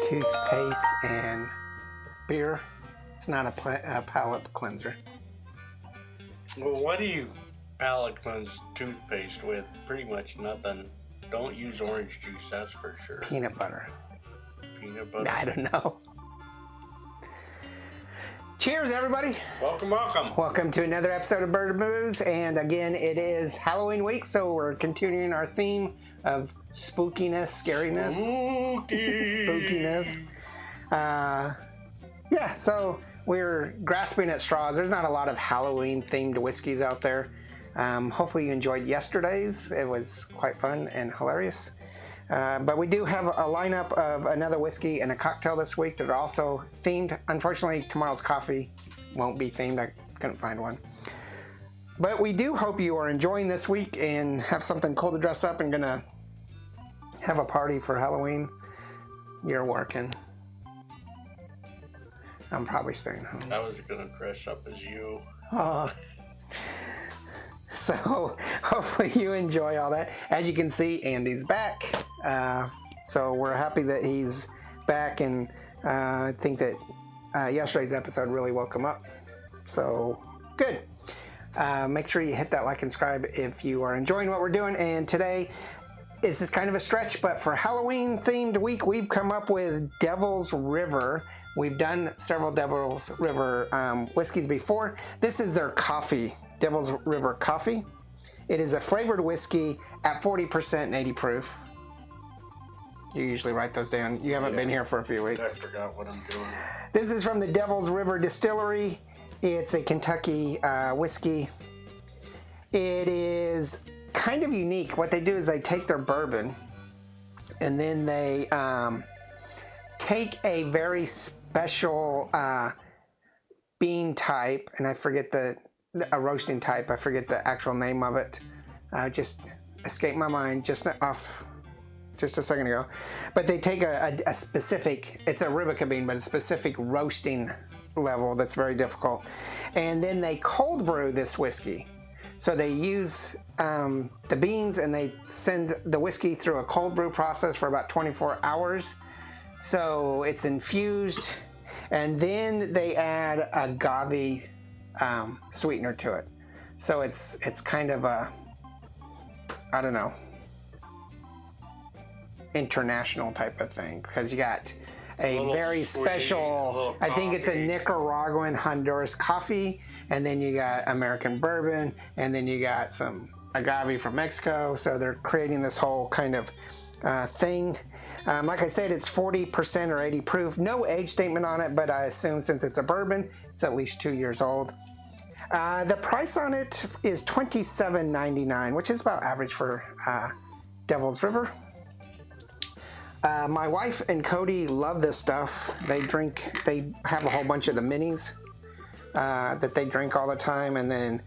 toothpaste and beer. It's not a palate cleanser. Well, what do you palate cleanse toothpaste with? Pretty much nothing. Don't use orange juice, that's for sure. Peanut butter. Peanut butter? I don't know. Cheers, everybody. Welcome, welcome. Welcome to another episode of Bourbonandbooze. And again, it is Halloween week, so we're continuing our theme of spookiness, scariness. Spooky. Spookiness. Yeah, so we're grasping at straws. There's not a lot of Halloween-themed whiskeys out there. Hopefully you enjoyed yesterday's. It was quite fun and hilarious. But we do have a lineup of another whiskey and a cocktail this week that are also themed. Unfortunately, tomorrow's coffee won't be themed. I couldn't find one. But we do hope you are enjoying this week and have something cool to dress up and gonna have a party for Halloween. You're working. I'm probably staying home. I was gonna dress up as you. So hopefully you enjoy all that. As you can see, Andy's back. So we're happy that he's back, and I think that yesterday's episode really woke him up. So good. Make sure you hit that like and subscribe if you are enjoying what we're doing. And today is kind of a stretch, but for Halloween themed week, we've come up with Devil's River. We've done several Devil's River whiskeys before. This is their coffee. Devil's River Coffee. It is a flavored whiskey at 40% and 80 proof. You usually write those down. You haven't been here for a few weeks. I forgot what I'm doing. This is from the Devil's River Distillery. It's a Kentucky whiskey. It is kind of unique. What they do is they take their bourbon and then they take a very special bean type, and I forget a roasting type. I forget the actual name of it. Just escaped my mind just a second ago. But they take a specific, it's a Arabica bean, but a specific roasting level that's very difficult. And then they cold brew this whiskey. So they use the beans and they send the whiskey through a cold brew process for about 24 hours. So it's infused, and then they add agave sweetener to it. So it's kind of a, I don't know, international type of thing, because you got a very special, I think it's a Nicaraguan Honduras coffee, and then you got American bourbon, and then you got some agave from Mexico. So they're creating this whole kind of thing. Like I said, it's 40% or 80 proof. No age statement on it, but I assume since it's a bourbon, it's at least 2 years old. The price on it is $27.99, which is about average for Devil's River. My wife and Cody love this stuff. They have a whole bunch of the minis that they drink all the time, and then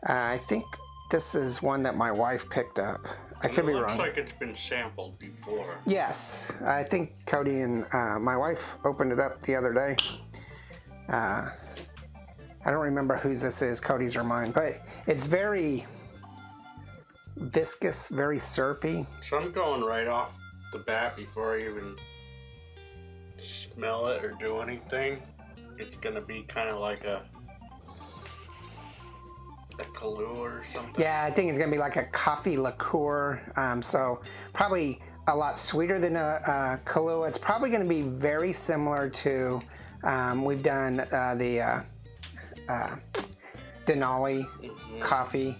I think this is one that my wife picked up. I could be wrong. It looks like it's been sampled before. Yes, I think Cody and my wife opened it up the other day. I don't remember whose this is, Cody's or mine, but it's very viscous, very syrupy. So I'm going right off the bat before I even smell it or do anything. It's going to be kind of like a Kahlua or something. Yeah, I think it's going to be like a coffee liqueur. So probably a lot sweeter than a Kahlua. It's probably going to be very similar to, we've done the Denali coffee.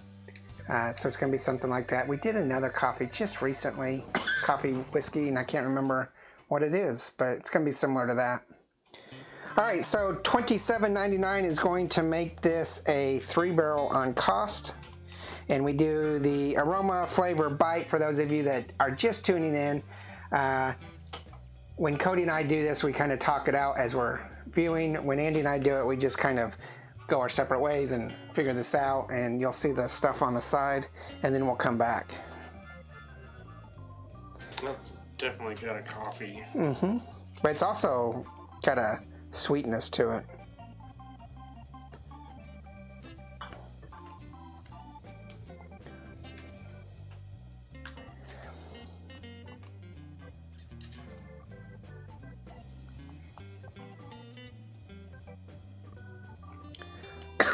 So it's going to be something like that. We did another coffee just recently, coffee whiskey, and I can't remember what it is, but it's going to be similar to that. All right, so $27.99 is going to make this a 3-barrel on cost. And we do the aroma flavor bite for those of you that are just tuning in. When Cody and I do this, we kind of talk it out as we're viewing. When Andy and I do it, we just kind of go our separate ways and figure this out, and you'll see the stuff on the side, and then we'll come back. That's definitely got a coffee. But it's also got a sweetness to it.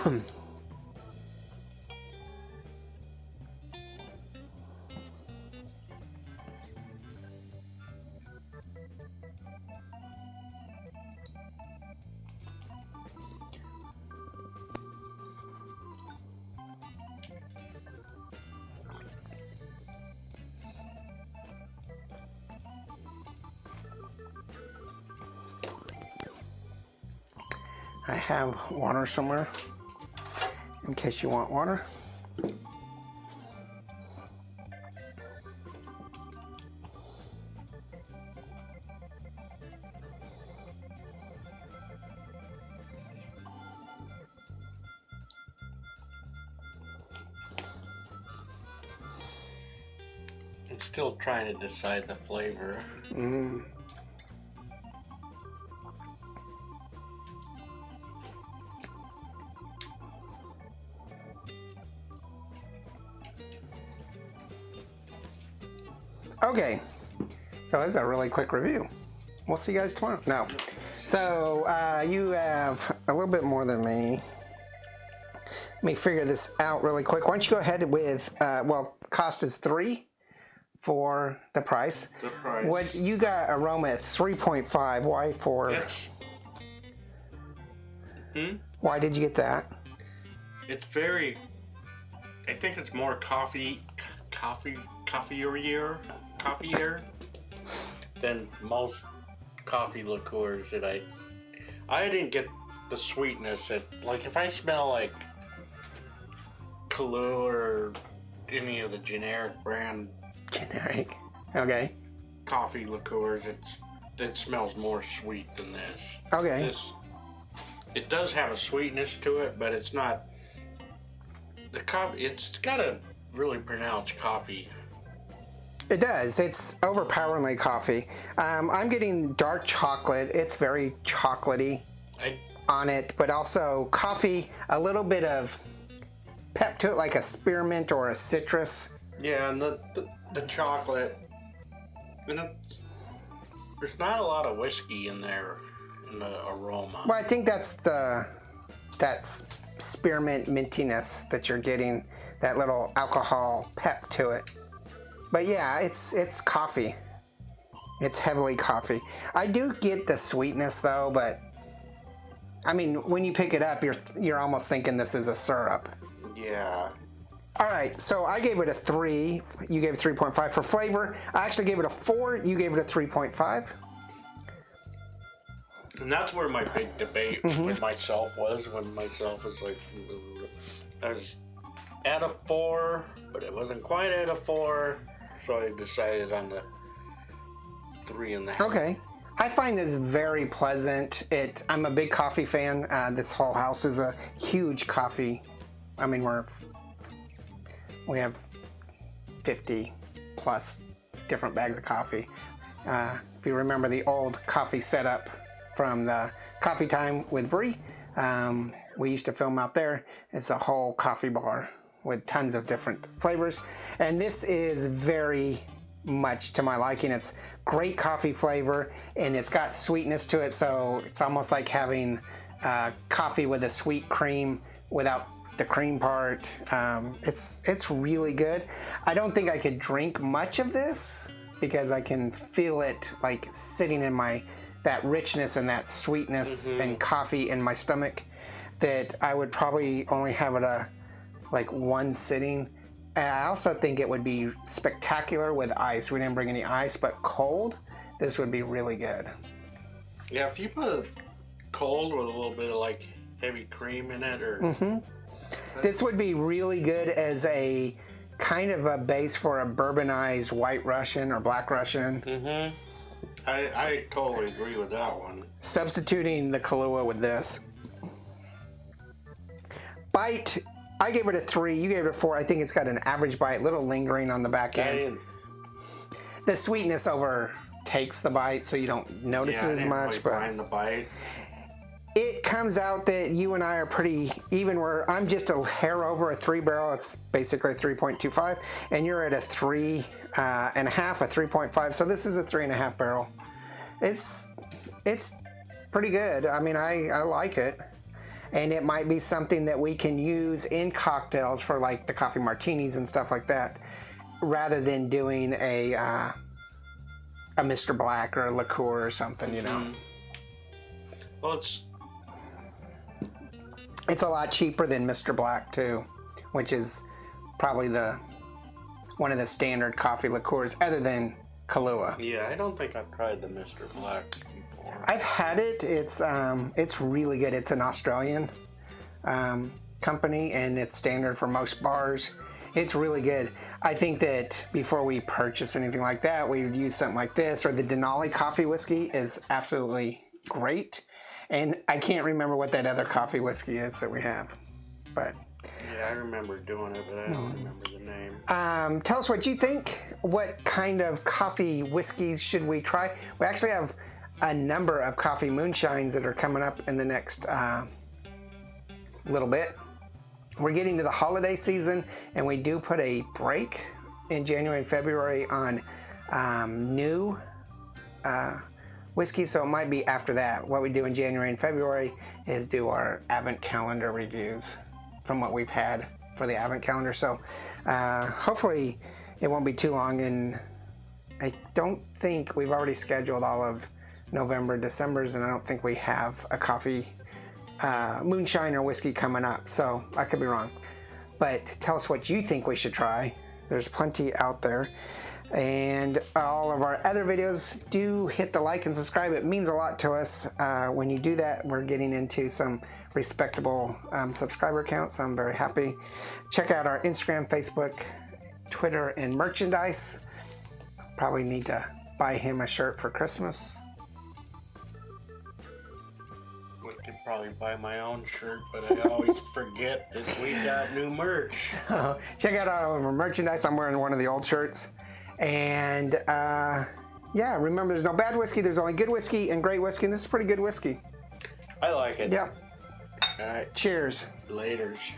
I have water somewhere in case you want water. I'm still trying to decide the flavor. Okay, so that's a really quick review. We'll see you guys tomorrow. No. So you have a little bit more than me. Let me figure this out really quick. Why don't you go ahead with, well, cost is $3 for the price. The price. What you got aroma at 3.5. Why for? Yes. Why did you get that? It's very. I think it's more coffeeier than most coffee liqueurs that I didn't get the sweetness that, like, if I smell like Kahlua or any of the generic brand Okay. coffee liqueurs, it smells more sweet than this. Okay. It does have a sweetness to it, but it's not the coffee. It's got a really pronounced coffee. It does. It's overpoweringly coffee. I'm getting dark chocolate. It's very chocolatey on it, but also coffee, a little bit of pep to it, like a spearmint or a citrus. Yeah, and the chocolate, and there's not a lot of whiskey in there in the aroma. Well, I think that's spearmint mintiness that you're getting, that little alcohol pep to it. But yeah, it's coffee. It's heavily coffee. I do get the sweetness though, but I mean, when you pick it up, you're almost thinking this is a syrup. Yeah. All right, so I gave it a 3. You gave it 3.5 for flavor. I actually gave it a 4. You gave it a 3.5. And that's where my big debate with myself was, when myself was like, I was at a 4, but it wasn't quite at a 4, so I decided on the 3.5. Okay. I find this very pleasant. I'm a big coffee fan. This whole house is a huge coffee. I mean, we have 50 plus different bags of coffee. If you remember the old coffee setup from the Coffee Time with Bree, we used to film out there. It's a whole coffee bar with tons of different flavors. And this is very much to my liking. It's great coffee flavor, and it's got sweetness to it, so it's almost like having coffee with a sweet cream without the cream part. It's really good. I don't think I could drink much of this because I can feel it like sitting in that richness and that sweetness and coffee in my stomach, that I would probably only have it like one sitting. And I also think it would be spectacular with ice. We didn't bring any ice, but cold, this would be really good. Yeah, if you put it cold with a little bit of like heavy cream in it, or this would be really good as a kind of a base for a bourbonized White Russian or Black Russian. I totally agree with that one. Substituting the Kahlua with this. Bite, I gave it a 3. You gave it a 4. I think it's got an average bite, little lingering on the back end. The sweetness overtakes the bite, so you don't notice it as much. But find the bite. It comes out that you and I are pretty even. Where I'm just a hair over a 3 barrel. It's basically 3.25, and you're at a 3.5, a 3.5. So this is a 3.5 barrel. It's pretty good. I mean, I like it. And it might be something that we can use in cocktails for like the coffee martinis and stuff like that, rather than doing a Mr. Black or a liqueur or something, you know. Well, it's a lot cheaper than Mr. Black too, which is probably one of the standard coffee liqueurs other than Kahlua. Yeah, I don't think I've tried the Mr. Black before. I've had it. It's really good. It's an Australian company, and it's standard for most bars. It's really good. I think that before we purchase anything like that, we would use something like this, or the Denali coffee whiskey is absolutely great. And I can't remember what that other coffee whiskey is that we have, but yeah, I remember doing it, but I don't remember the name. Tell us what you think. What kind of coffee whiskeys should we try? We actually have a number of coffee moonshines that are coming up in the next little bit. We're getting to the holiday season, and we do put a break in January and February on new whiskey, so it might be after that. What we do in January and February is do our Advent calendar reviews from what we've had for the Advent calendar. So hopefully it won't be too long, and I don't think we've already scheduled all of November, December's, and I don't think we have a coffee moonshine or whiskey coming up, so I could be wrong. But tell us what you think we should try. There's plenty out there. And all of our other videos, do hit the like and subscribe. It means a lot to us. When you do that, we're getting into some respectable subscriber counts, so I'm very happy. Check out our Instagram, Facebook, Twitter, and merchandise. Probably need to buy him a shirt for Christmas. I could probably buy my own shirt, but I always forget that we got new merch. Check out our merchandise. I'm wearing one of the old shirts. And yeah, remember, there's no bad whiskey. There's only good whiskey and great whiskey, and this is pretty good whiskey. I like it. Yep. All right. Cheers. Laters.